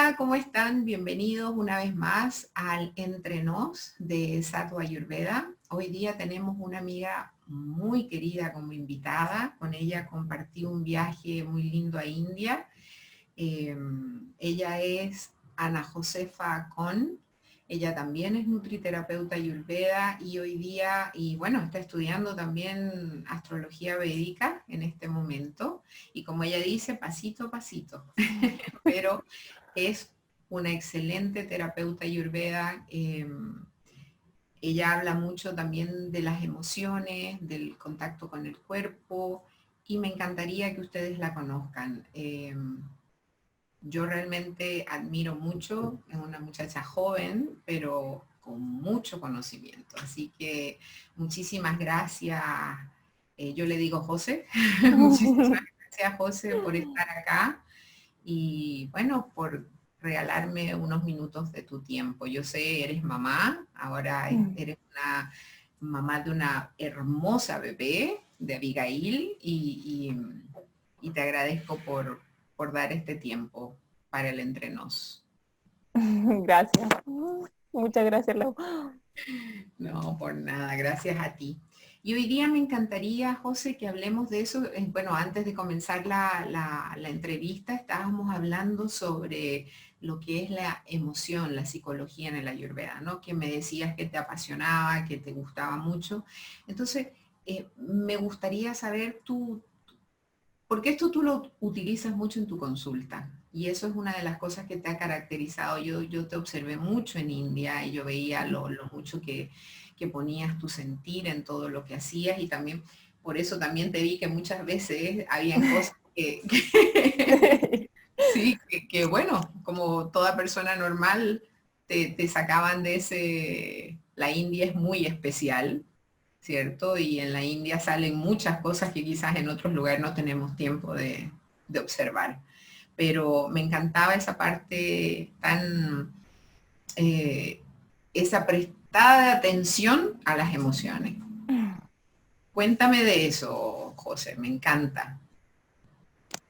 Hola, ¿cómo están? Bienvenidos una vez más al Entre Nos de Sattva Ayurveda. Hoy día tenemos una amiga muy querida como invitada. Con ella compartí un viaje muy lindo a India. Eh, Ella es Ana Josefa Con. Ella también es nutriterapeuta ayurveda y hoy día, y bueno, está estudiando también astrología védica en este momento. Y como ella dice, pasito a pasito. Pero es una excelente terapeuta ayurveda. Ella habla mucho también de las emociones, del contacto con el cuerpo y me encantaría que ustedes la conozcan. Yo realmente admiro mucho, es una muchacha joven, pero con mucho conocimiento. Así que muchísimas gracias. Yo le digo José, muchísimas gracias José por estar acá y bueno, por regalarme unos minutos de tu tiempo. Yo sé, eres mamá, ahora eres una mamá de una hermosa bebé, de Abigail, y te agradezco por dar este tiempo para el entre nos. Gracias. Muchas gracias, Lau. No, por nada, gracias a ti. Y hoy día me encantaría, José, que hablemos de eso. Bueno, antes de comenzar la entrevista, estábamos hablando sobre lo que es la emoción, la psicología en el Ayurveda, ¿no? Que me decías que te apasionaba, que te gustaba mucho. Entonces, me gustaría saber tú, porque esto tú lo utilizas mucho en tu consulta y eso es una de las cosas que te ha caracterizado. Yo te observé mucho en India y yo veía lo mucho que ponías tu sentir en todo lo que hacías y también por eso también te vi que muchas veces habían cosas sí, que bueno, como toda persona normal te sacaban de ese, la India es muy especial, ¿cierto? Y en la India salen muchas cosas que quizás en otros lugares no tenemos tiempo de observar. Pero me encantaba esa parte tan, eh, esa prestada atención a las emociones. Cuéntame de eso, José, me encanta.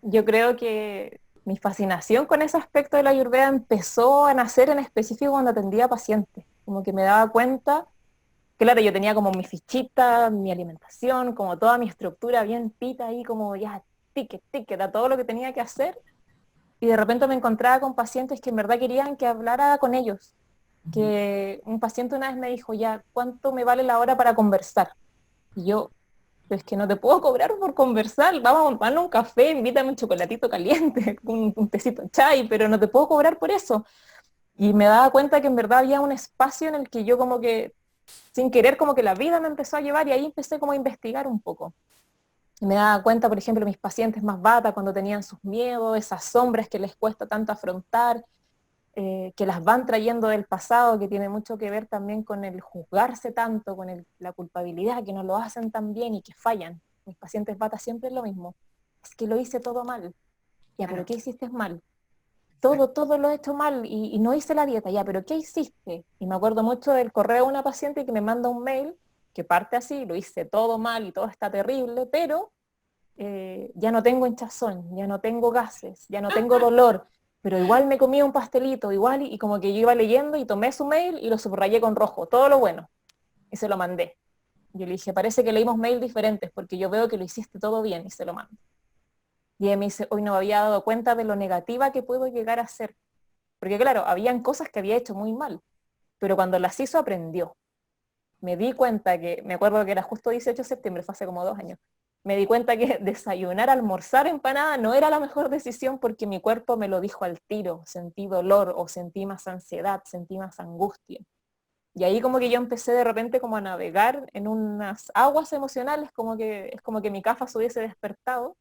Yo creo que mi fascinación con ese aspecto de la Ayurveda empezó a nacer en específico cuando atendía a pacientes. Como que me daba cuenta, claro, yo tenía como mi fichita, mi alimentación, como toda mi estructura bien pita ahí, como ya, ticket, ticket, a todo lo que tenía que hacer. Y de repente me encontraba con pacientes que en verdad querían que hablara con ellos. Que un paciente una vez me dijo, ya, ¿cuánto me vale la hora para conversar? Y yo, pero es que no te puedo cobrar por conversar, vamos a tomarnos un café, invítame un chocolatito caliente, un tecito de chai, pero no te puedo cobrar por eso. Y me daba cuenta que en verdad había un espacio en el que yo como que, sin querer, como que la vida me empezó a llevar y ahí empecé como a investigar un poco. Y me daba cuenta, por ejemplo, mis pacientes más bata cuando tenían sus miedos, esas sombras que les cuesta tanto afrontar, que las van trayendo del pasado, que tiene mucho que ver también con el juzgarse tanto, con la culpabilidad, que no lo hacen tan bien y que fallan. Mis pacientes bata siempre es lo mismo. Es que lo hice todo mal. Ya, pero Claro, ¿qué hiciste mal? exacto. Todo lo he hecho mal y no hice la dieta. Ya, pero ¿qué hiciste? Y me acuerdo mucho del correo de una paciente que me manda un mail que parte así, lo hice todo mal y todo está terrible, pero ya no tengo hinchazón, ya no tengo gases, ya no tengo dolor, pero igual me comí un pastelito, igual, y como que yo iba leyendo y tomé su mail y lo subrayé con rojo, todo lo bueno, y se lo mandé. Yo le dije, parece que leímos mail diferentes, porque yo veo que lo hiciste todo bien, y se lo mando. Y ella me dice, hoy no me había dado cuenta de lo negativa que puedo llegar a ser. Porque claro, habían cosas que había hecho muy mal, pero cuando las hizo aprendió. Me di cuenta que, me acuerdo que era justo 18 de septiembre, fue hace como 2 años, me di cuenta que desayunar, almorzar empanada no era la mejor decisión porque mi cuerpo me lo dijo al tiro, sentí dolor o sentí más ansiedad, sentí más angustia. Y ahí como que yo empecé de repente como a navegar en unas aguas emocionales, como que es como que mi CAFA se hubiese despertado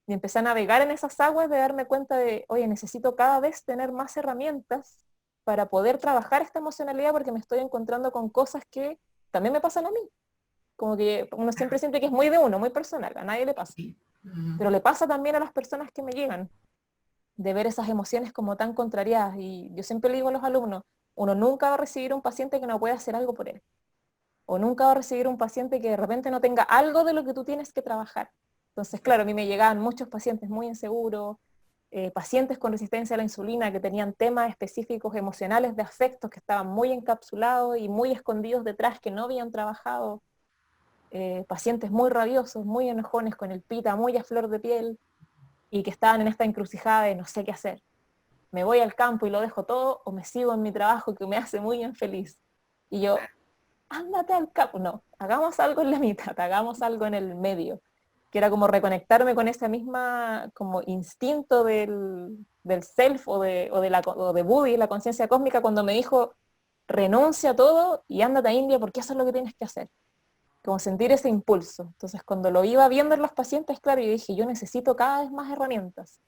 y empecé a navegar en esas aguas de darme cuenta de, oye, necesito cada vez tener más herramientas para poder trabajar esta emocionalidad porque me estoy encontrando con cosas que también me pasan a mí. Como que uno siempre siente que es muy de uno, muy personal, a nadie le pasa. Sí. Ujú. Pero le pasa también a las personas que me llegan, de ver esas emociones como tan contrariadas. Y yo siempre le digo a los alumnos, uno nunca va a recibir un paciente que no pueda hacer algo por él. O nunca va a recibir un paciente que de repente no tenga algo de lo que tú tienes que trabajar. Entonces, claro, a mí me llegaban muchos pacientes muy inseguros, pacientes con resistencia a la insulina que tenían temas específicos emocionales de afectos que estaban muy encapsulados y muy escondidos detrás, que no habían trabajado, pacientes muy rabiosos, muy enojones, con el pita muy a flor de piel, y que estaban en esta encrucijada de no sé qué hacer. Me voy al campo y lo dejo todo, o me sigo en mi trabajo que me hace muy infeliz. Y yo, ándate al campo. No, hagamos algo en la mitad, hagamos algo en el medio. Que era como reconectarme con esa misma como instinto del self o de Buddy, la conciencia cósmica, cuando me dijo, renuncia a todo y ándate a India porque eso es lo que tienes que hacer. Como sentir ese impulso. Entonces, cuando lo iba viendo en los pacientes, claro, yo dije, yo necesito cada vez más herramientas.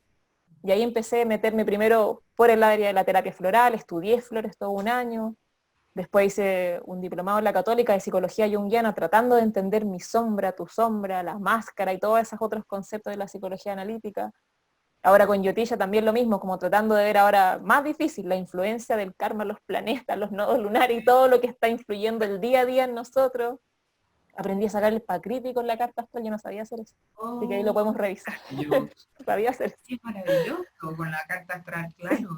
Y ahí empecé a meterme primero por el área de la terapia floral, estudié flores todo un año, después hice un diplomado en la Católica de psicología junguiana tratando de entender mi sombra, tu sombra, la máscara y todos esos otros conceptos de la psicología analítica. Ahora con Yotilla también lo mismo, como tratando de ver ahora más difícil la influencia del karma, los planetas, los nodos lunares y todo lo que está influyendo el día a día en nosotros. Aprendí a sacar el pacrítico en la carta astral, yo no sabía hacer eso. Así que ahí lo podemos revisar. Maravilloso. Sabía hacer eso. Sí, es maravilloso con la carta astral, claro.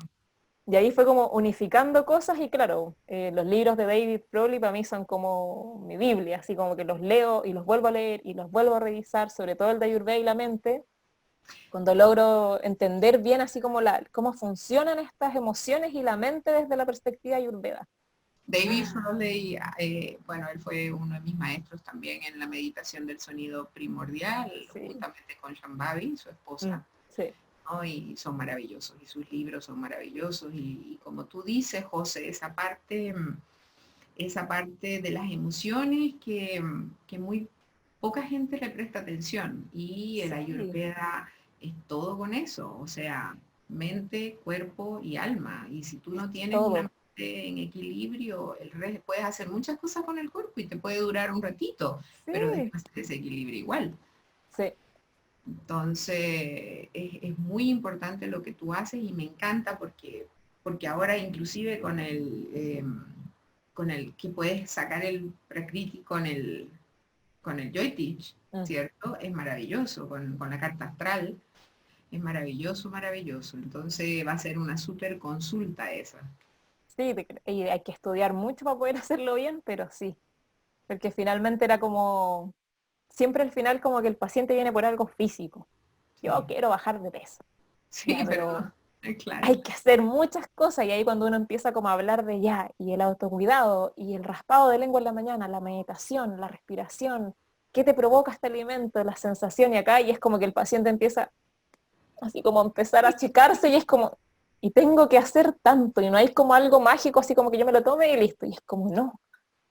Y ahí fue como unificando cosas y claro, los libros de David Crowley para mí son como mi Biblia, así como que los leo y los vuelvo a leer y los vuelvo a revisar, sobre todo el de Ayurveda y la mente, cuando logro entender bien así como cómo funcionan estas emociones y la mente desde la perspectiva Ayurveda. David Crowley, bueno, él fue uno de mis maestros también en la meditación del sonido primordial, Sí. justamente con Shambhavi, su esposa. Sí. ¿No? Y son maravillosos, y sus libros son maravillosos, y como tú dices, José, esa parte de las emociones que muy poca gente le presta atención, y el Ayurveda es todo con eso, o sea, mente, cuerpo y alma, y si tú no tienes Todo. una mente en equilibrio, puedes hacer muchas cosas con el cuerpo y te puede durar un ratito, Sí. pero después se desequilibra igual. Sí. Entonces, es muy importante lo que tú haces y me encanta porque ahora inclusive con el que puedes sacar el Prakriti con el Jyotish, ¿cierto? Es maravilloso, con la carta astral, es maravilloso, maravilloso. Entonces va a ser una súper consulta esa. Sí, y hay que estudiar mucho para poder hacerlo bien, pero sí. Porque finalmente era como, siempre al final como que el paciente viene por algo físico. Yo quiero bajar de peso. Sí, Ya, pero claro. hay que hacer muchas cosas y ahí cuando uno empieza como a hablar de ya, y el autocuidado, y el raspado de lengua en la mañana, la meditación, la respiración, qué te provoca este alimento, la sensación y acá, y es como que el paciente empieza así como a empezar a achicarse y es como, y tengo que hacer tanto, y no hay como algo mágico así como que yo me lo tome y listo, y es como no.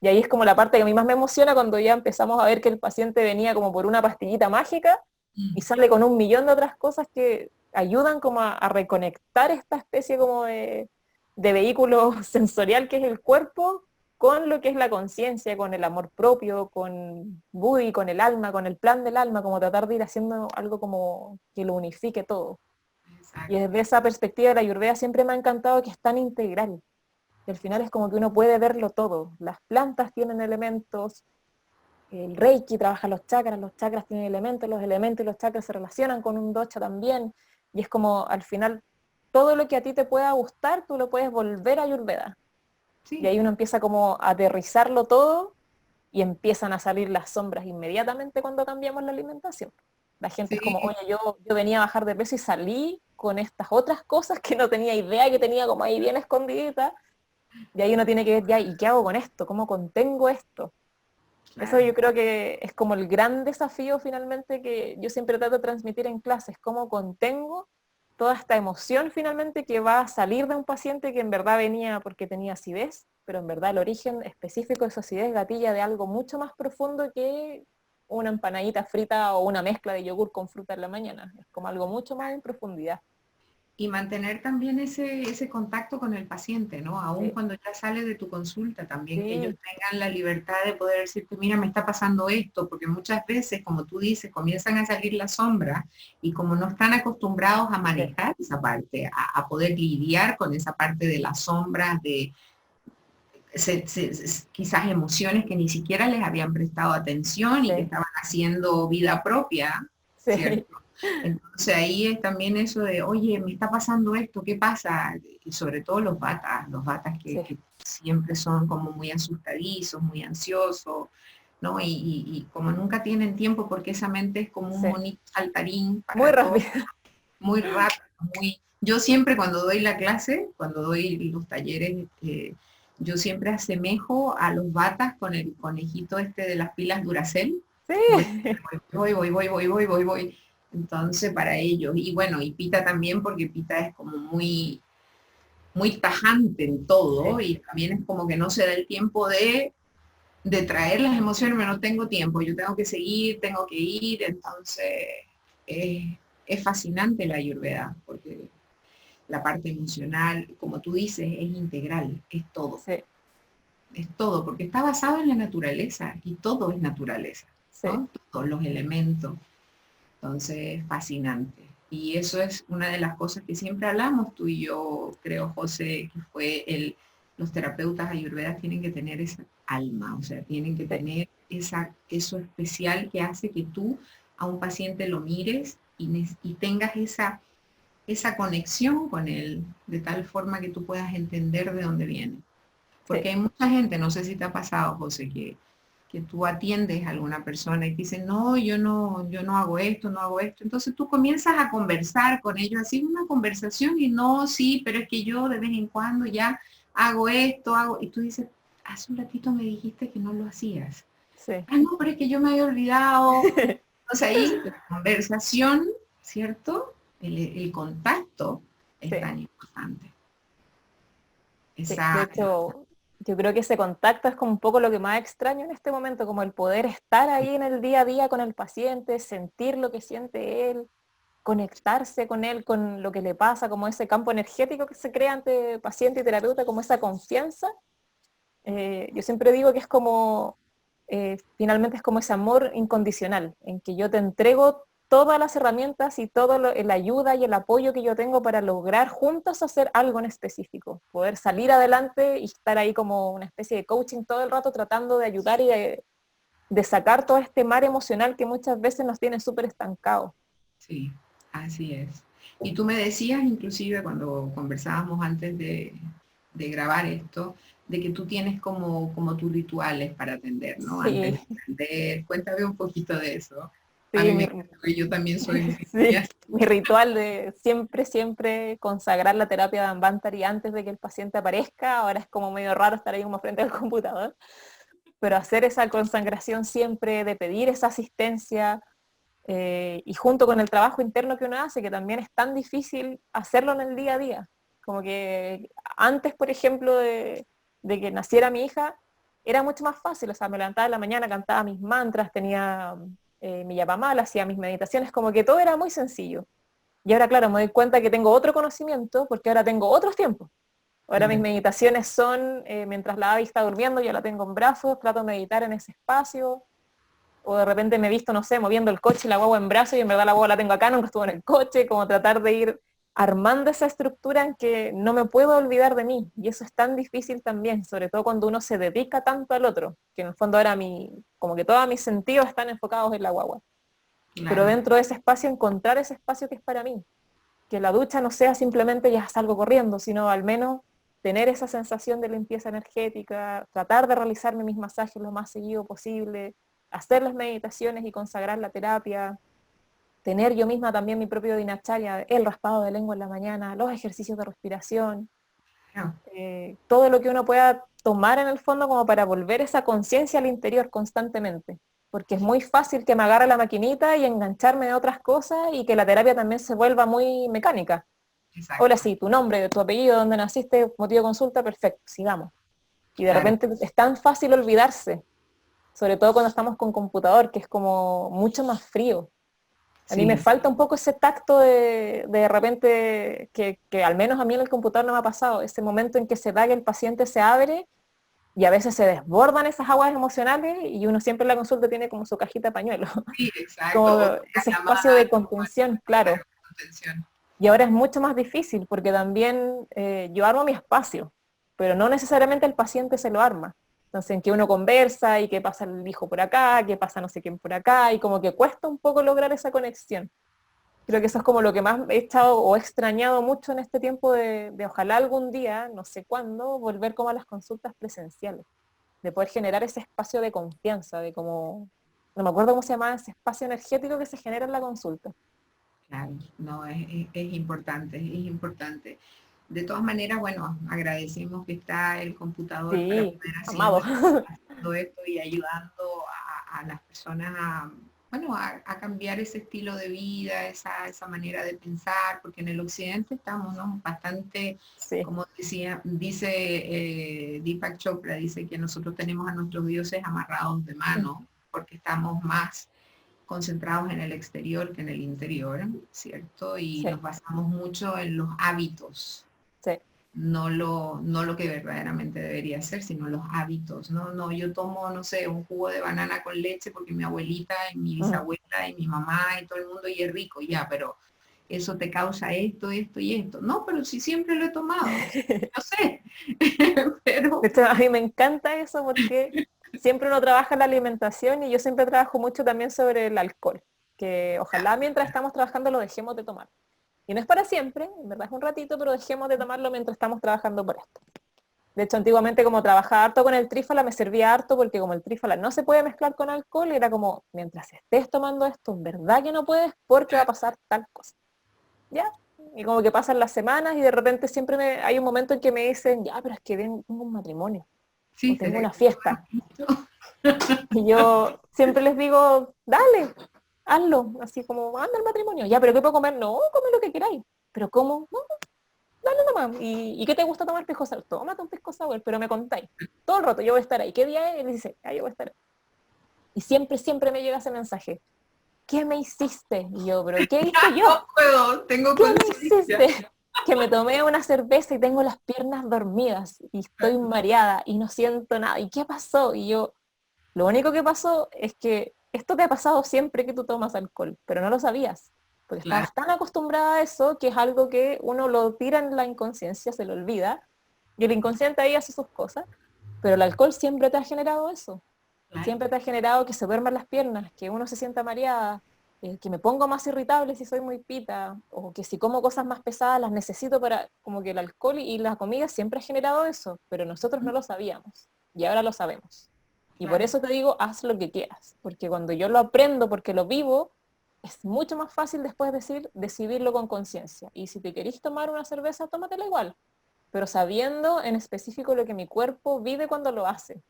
Y ahí es como la parte que a mí más me emociona cuando ya empezamos a ver que el paciente venía como por una pastillita mágica y sale con un millón de otras cosas que ayudan como a reconectar esta especie como de vehículo sensorial que es el cuerpo con lo que es la conciencia, con el amor propio, con Buddy, con el alma, con el plan del alma, como tratar de ir haciendo algo como que lo unifique todo. Exacto. Y desde esa perspectiva la Ayurveda siempre me ha encantado que es tan integral. Y al final es como que uno puede verlo todo. Las plantas tienen elementos, el Reiki trabaja los chakras tienen elementos y los chakras se relacionan con un dosha también. Y es como al final todo lo que a ti te pueda gustar, tú lo puedes volver a Ayurveda. Sí. Y ahí uno empieza como a aterrizarlo todo y empiezan a salir las sombras inmediatamente cuando cambiamos la alimentación. La gente es como, oye, yo venía a bajar de peso y salí con estas otras cosas que no tenía idea que tenía como ahí bien escondiditas. Y ahí uno tiene que ver ya, ¿y qué hago con esto? ¿Cómo contengo esto? Claro. Eso yo creo que es como el gran desafío finalmente que yo siempre trato de transmitir en clases, cómo contengo toda esta emoción finalmente que va a salir de un paciente que en verdad venía porque tenía acidez, pero en verdad el origen específico de esa acidez gatilla de algo mucho más profundo que una empanadita frita o una mezcla de yogur con fruta en la mañana. Es como algo mucho más en profundidad. Y mantener también ese contacto con el paciente, ¿no? Aún cuando ya sales de tu consulta, también que ellos tengan la libertad de poder decirte, mira, me está pasando esto, porque muchas veces, como tú dices, comienzan a salir las sombras y como no están acostumbrados a manejar esa parte, a poder lidiar con esa parte de las sombras, de quizás emociones que ni siquiera les habían prestado atención y que estaban haciendo vida propia, ¿cierto? Entonces ahí es también eso de, oye, me está pasando esto, ¿qué pasa? Y sobre todo los batas Sí, que siempre son como muy asustadizos, muy ansiosos, ¿no? Y como nunca tienen tiempo porque esa mente es como un sí. monito saltarín Muy para todo, rápido. muy rápido, muy... Yo siempre cuando doy la clase, cuando doy los talleres, yo siempre asemejo a los batas con el conejito este de las pilas Duracell. Voy, Sí, voy. Entonces, para ellos. Y bueno, y Pita también, porque Pita es como muy, muy tajante en todo sí, y también es como que no se da el tiempo de traer las emociones, pero no tengo tiempo. Yo tengo que seguir, tengo que ir. Entonces, es fascinante la Ayurveda, porque la parte emocional, como tú dices, es integral, sí, es todo, porque está basado en la naturaleza y todo es naturaleza, sí. ¿no? Todos los elementos. Entonces, fascinante. Y eso es una de las cosas que siempre hablamos tú y yo, creo, José, que fue los terapeutas ayurvedas tienen que tener esa alma, o sea, tienen que Sí. tener eso especial que hace que tú a un paciente lo mires y tengas esa conexión con él, de tal forma que tú puedas entender de dónde viene. Sí, Porque hay mucha gente, no sé si te ha pasado, José, que tú atiendes a alguna persona y te dicen, no, yo no hago esto, no hago esto. Entonces tú comienzas a conversar con ellos, así una conversación y no, sí, pero es que yo de vez en cuando ya hago esto, hago, y tú dices, hace un ratito me dijiste que no lo hacías. sí. Ah, no, pero es que yo me había olvidado. Entonces ahí la conversación, ¿cierto? El contacto es Sí, tan importante. sí. De Esa, hecho, yo creo que ese contacto es como un poco lo que más extraño en este momento, como el poder estar ahí en el día a día con el paciente, sentir lo que siente él, conectarse con él, con lo que le pasa, como ese campo energético que se crea entre paciente y terapeuta, como esa confianza. Yo siempre digo que es como, finalmente es como ese amor incondicional, en que yo te entrego todas las herramientas y toda la ayuda y el apoyo que yo tengo para lograr juntos hacer algo en específico, poder salir adelante y estar ahí como una especie de coaching todo el rato tratando de ayudar y de sacar todo este mar emocional que muchas veces nos tiene súper estancados. sí, así es. Y tú me decías, inclusive cuando conversábamos antes de grabar esto, de que tú tienes como tus rituales para atender, ¿no? Antes Sí, de atender. Cuéntame un poquito de eso. A sí, mí me encanta, porque yo también soy muy sí, así. mi ritual de siempre, siempre consagrar la terapia de Anvantari antes de que el paciente aparezca. Ahora es como medio raro estar ahí como frente al computador, pero hacer esa consagración siempre, de pedir esa asistencia, y junto con el trabajo interno que uno hace, que también es tan difícil hacerlo en el día a día. Como que antes, por ejemplo, de que naciera mi hija, era mucho más fácil, o sea, me levantaba en la mañana, cantaba mis mantras, tenía mi yapamala, hacía mis meditaciones, como que todo era muy sencillo. Y ahora, claro, me doy cuenta que tengo otro conocimiento, porque ahora tengo otros tiempos. Ahora mis Claro, meditaciones son, mientras la Abby está durmiendo, yo la tengo en brazos, trato de meditar en ese espacio, o de repente me he visto, no sé, moviendo el coche y la guagua en brazos y en verdad la guagua la tengo acá, nunca estuvo en el coche, como tratar de ir armando esa estructura en que no me puedo olvidar de mí. Y eso es tan difícil también, sobre todo cuando uno se dedica tanto al otro, que en el fondo ahora como que todos mis sentidos están enfocados en la guagua. Pero claro. dentro de ese espacio, encontrar ese espacio que es para mí. Que la ducha no sea simplemente ya salgo corriendo, sino al menos tener esa sensación de limpieza energética, tratar de realizarme mis masajes lo más seguido posible, hacer las meditaciones y consagrar la terapia, tener yo misma también mi propio dinacharya, el raspado de lengua en la mañana, los ejercicios de respiración, Claro. todo lo que uno pueda tomar en el fondo como para volver esa conciencia al interior constantemente. Porque es muy fácil que me agarre la maquinita y engancharme de otras cosas y que la terapia también se vuelva muy mecánica. Hola, Exacto. sí, tu nombre, tu apellido, dónde naciste, motivo de consulta, perfecto, sigamos. Y de Claro. repente es tan fácil olvidarse, sobre todo cuando estamos con computador, que es como mucho más frío. A mí me Sí, falta un poco ese tacto de repente, que al menos a mí en el computador no me ha pasado, ese momento en que se da que el paciente se abre y a veces se desbordan esas aguas emocionales y uno siempre en la consulta tiene como su cajita de pañuelo, sí, exacto. como O te ese la espacio de mano, contención, claro, claro. contención. Y ahora es mucho más difícil porque también yo armo mi espacio, pero no necesariamente el paciente se lo arma. Entonces, en que uno conversa y qué pasa el hijo por acá, qué pasa no sé quién por acá, y como que cuesta un poco lograr esa conexión. Creo que eso es como lo que más he estado o he extrañado mucho en este tiempo de ojalá algún día, no sé cuándo, volver como a las consultas presenciales, de poder generar ese espacio de confianza, de como, no me acuerdo cómo se llama ese espacio energético que se genera en la consulta. Claro, no, es importante, es importante. De todas maneras, bueno, agradecemos que está el computador para Sí, poder amado. haciendo esto y ayudando a las personas a, bueno, a cambiar ese estilo de vida, esa manera de pensar, porque en el occidente estamos, ¿no? Bastante, Sí. como dice Deepak Chopra, dice que nosotros tenemos a nuestros dioses amarrados de mano, porque estamos más concentrados en el exterior que en el interior, ¿cierto? Y Sí, nos basamos mucho en los hábitos, sí. no lo que verdaderamente debería ser, sino los hábitos. No, no, yo tomo, no sé, un jugo de banana con leche porque mi abuelita y mi Mm. bisabuela y mi mamá y todo el mundo y es rico, ya, pero eso te causa esto, esto y esto. No, pero si siempre lo he tomado, yo sé, De pero hecho, a mí me encanta eso porque siempre uno trabaja en la alimentación y yo siempre trabajo mucho también sobre el alcohol, que ojalá mientras estamos trabajando lo dejemos de tomar. Y no es para siempre, en verdad es un ratito, pero dejemos de tomarlo mientras estamos trabajando por esto. De hecho, antiguamente como trabajaba harto con el trífala, me servía harto porque como el trífala no se puede mezclar con alcohol, era como, mientras estés tomando esto, en verdad que no puedes porque va a pasar tal cosa. ¿Ya? Y como que pasan las semanas y de repente siempre hay un momento en que me dicen, ya, pero es que tengo un matrimonio o sí, tengo seré una fiesta. Y yo siempre les digo, dale, hazlo, así como, anda al matrimonio. Ya, pero ¿qué puedo comer? No, come lo que queráis. ¿Pero cómo? No, dale nomás. ¿Y qué te gusta tomar pisco sour? Tómate un pisco sour, pero me contáis. Todo el rato, yo voy a estar ahí. ¿Qué día es? Y dice, ah, yo voy a estar ahí. Y siempre, siempre me llega ese mensaje. ¿Qué me hiciste? Y yo, ¿pero qué hice yo? no puedo, tengo ¿Qué me conciencia. hiciste? Que me tomé una cerveza y tengo las piernas dormidas y estoy mareada y no siento nada. ¿Y qué pasó? Y yo, lo único que pasó es que esto te ha pasado siempre que tú tomas alcohol, pero no lo sabías, porque Claro, estabas tan acostumbrada a eso que es algo que uno lo tira en la inconsciencia, se lo olvida, y el inconsciente ahí hace sus cosas, pero el alcohol siempre te ha generado eso, claro. siempre te ha generado que se duerman las piernas, que uno se sienta mareada, que me pongo más irritable si soy muy pita, o que si como cosas más pesadas las necesito para, como que el alcohol y la comida siempre ha generado eso, pero nosotros no lo sabíamos, y ahora lo sabemos. Y por Claro, eso te digo, haz lo que quieras, porque cuando yo lo aprendo, porque lo vivo, es mucho más fácil después decidirlo con conciencia. Y si te querís tomar una cerveza, tómatela igual, pero sabiendo en específico lo que mi cuerpo vive cuando lo hace.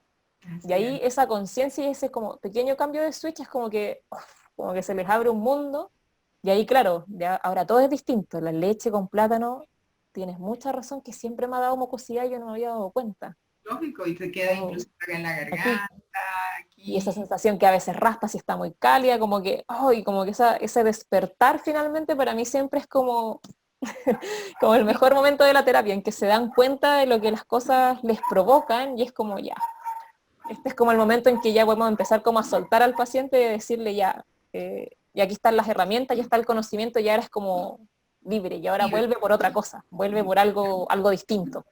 Y así es. ahí esa conciencia y ese como pequeño cambio de switch es como que, uf, como que se les abre un mundo. Y ahí, claro, ya, ahora todo es distinto. La leche con plátano, tienes mucha razón que siempre me ha dado mucosidad y yo no me había dado cuenta. Lógico, y te queda Como incluso acá en la aquí, garganta, y esa aquí. sensación que a veces raspa si está muy cálida, como que, oh, y como que ese despertar finalmente para mí siempre es como, como el mejor momento de la terapia, en que se dan cuenta de lo que las cosas les provocan y es como ya, este es como el momento en que ya podemos empezar como a soltar al paciente y decirle ya, y aquí están las herramientas, ya está el conocimiento, ya eres como libre y ahora Libre. vuelve por otra cosa, vuelve por algo distinto.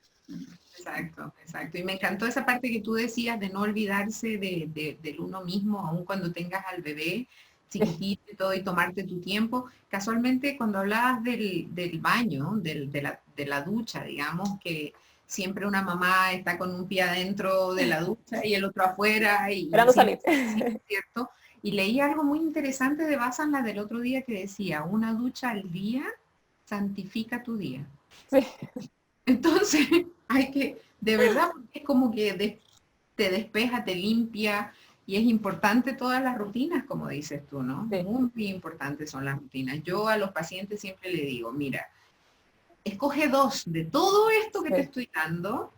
Exacto, exacto. Y me encantó esa parte que tú decías de no olvidarse del uno mismo, aun cuando tengas al bebé chiquitito y todo, y tomarte tu tiempo. Casualmente, cuando hablabas del baño, de la ducha, digamos, que siempre una mamá está con un pie adentro de la ducha y el otro afuera, y Esperando siempre salir. así, ¿cierto? Y leí algo muy interesante de Bassan, del otro día, que decía, una ducha al día santifica tu día. Sí, Entonces, hay que, de verdad, es como que te despeja, te limpia, y es importante todas las rutinas, como dices tú, ¿no? sí, Muy, muy importantes son las rutinas. Yo a los pacientes siempre le digo, mira, escoge dos de todo esto que te sí, estoy dando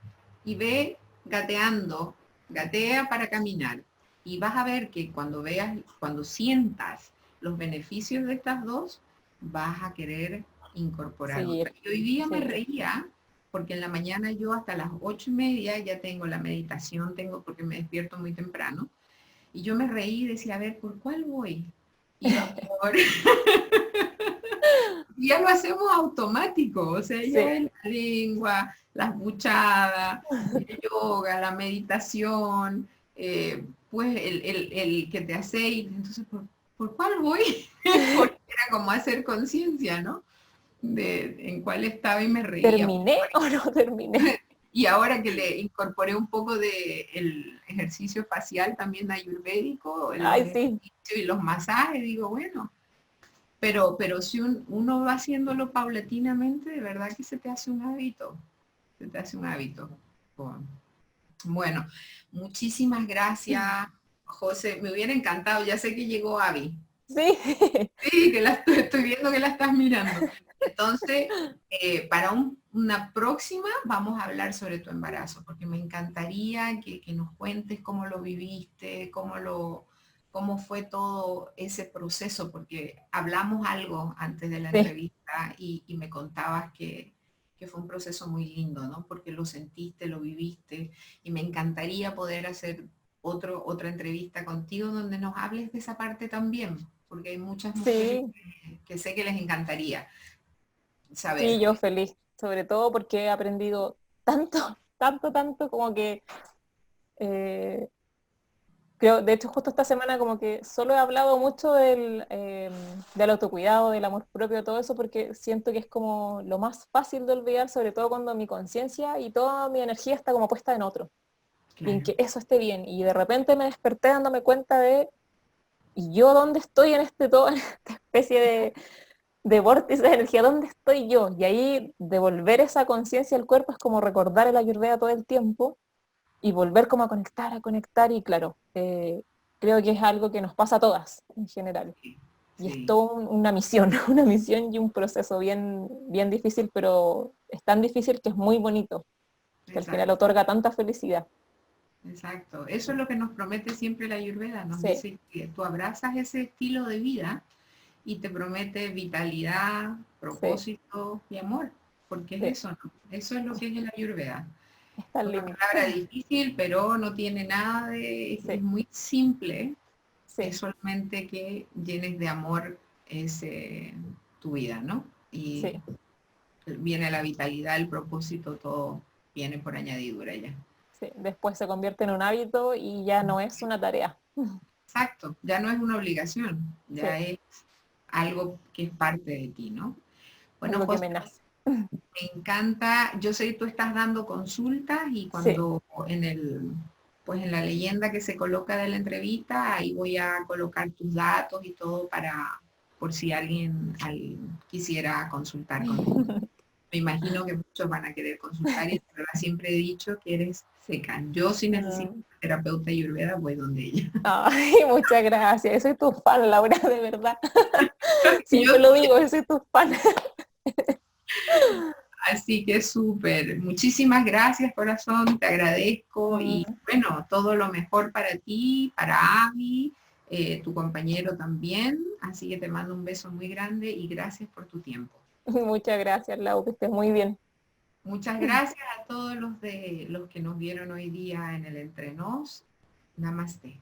y ve gateando, gatea para caminar. Y vas a ver que cuando veas, cuando sientas los beneficios de estas dos, vas a querer incorporar otra. seguir, Y hoy día me sí. reía porque en la mañana yo hasta las 8:30 ya tengo la meditación, tengo porque me despierto muy temprano. Y yo me reí y decía, a ver, ¿por cuál voy? Iba por, ya lo hacemos automático, o sea, ya Sí, es la lengua, las buchadas, el yoga, la meditación, pues el que te hace ir, entonces, ¿por cuál voy? Porque como hacer conciencia, ¿no? De en cuál estaba y me reía. ¿Terminé o no terminé? Y ahora que le incorporé un poco de el ejercicio facial también ayurvédico, los Ay, sí. ejercicios y los masajes, digo, bueno, pero si uno va haciéndolo paulatinamente, de verdad que se te hace un hábito, se te hace un hábito. Bueno, muchísimas gracias, José. Me hubiera encantado, ya sé que llegó Abby. Sí. Sí, que estoy viendo que la estás mirando. Entonces, para una próxima vamos a hablar sobre tu embarazo, porque me encantaría que nos cuentes cómo lo viviste, cómo fue todo ese proceso, porque hablamos algo antes de la Sí. entrevista y me contabas que fue un proceso muy lindo, ¿no? Porque lo sentiste, lo viviste, y me encantaría poder hacer otra entrevista contigo donde nos hables de esa parte también, porque hay muchas mujeres Sí. que sé que les encantaría Sí, saber. yo feliz, sobre todo porque he aprendido tanto, tanto, tanto como que eh, creo, de hecho justo esta semana como que solo he hablado mucho del autocuidado, del amor propio, todo eso, porque siento que es como lo más fácil de olvidar, sobre todo cuando mi conciencia y toda mi energía está como puesta en otro, y en Claro, que eso esté bien. Y de repente me desperté dándome cuenta de, ¿y yo dónde estoy en este todo, en esta especie de vórtice de energía? ¿Dónde estoy yo? Y ahí devolver esa conciencia al cuerpo es como recordar el Ayurveda todo el tiempo y volver como a conectar y claro, creo que es algo que nos pasa a todas en general. Y es sí, toda una misión, una misión y un proceso bien, bien difícil, pero es tan difícil que es muy bonito, que al final exacto, otorga tanta felicidad. exacto. Eso es lo que nos promete siempre la Ayurveda. Nos Sí, dice que tú abrazas ese estilo de vida y te promete vitalidad, sí, propósito y amor, porque sí, es eso, ¿no? Eso es lo que es el Ayurveda. está Es el una límite. palabra difícil, pero no tiene nada es Sí, muy simple, es sí, solamente que llenes de amor ese, tu vida, ¿no? Y sí, viene la vitalidad, el propósito, todo viene por añadidura ya. sí. Después se convierte en un hábito y ya no es una tarea. Exacto, ya no es una obligación, Sí, ya es algo que es parte de ti, ¿no? Bueno, algo que José, me nace. me encanta, yo sé que tú estás dando consultas y Sí, cuando pues en la leyenda que se coloca de la entrevista, ahí voy a colocar tus datos y todo por si alguien quisiera consultar contigo. Me imagino que muchos van a querer consultar y de verdad siempre he dicho que eres seca. Yo si necesito mm. terapeuta ayurveda voy donde ella. Ay, muchas gracias. Soy tu fan, Laura, de verdad. Yo Siempre lo digo, soy tu fan. Así que súper. Muchísimas gracias, corazón. Te agradezco y Mm, bueno, todo lo mejor para ti, para Abby, tu compañero también. Así que te mando un beso muy grande y gracias por tu tiempo. muchas gracias, Lau, que estés muy bien. Muchas gracias a todos los que nos vieron hoy día en el Entre Nos. Namaste.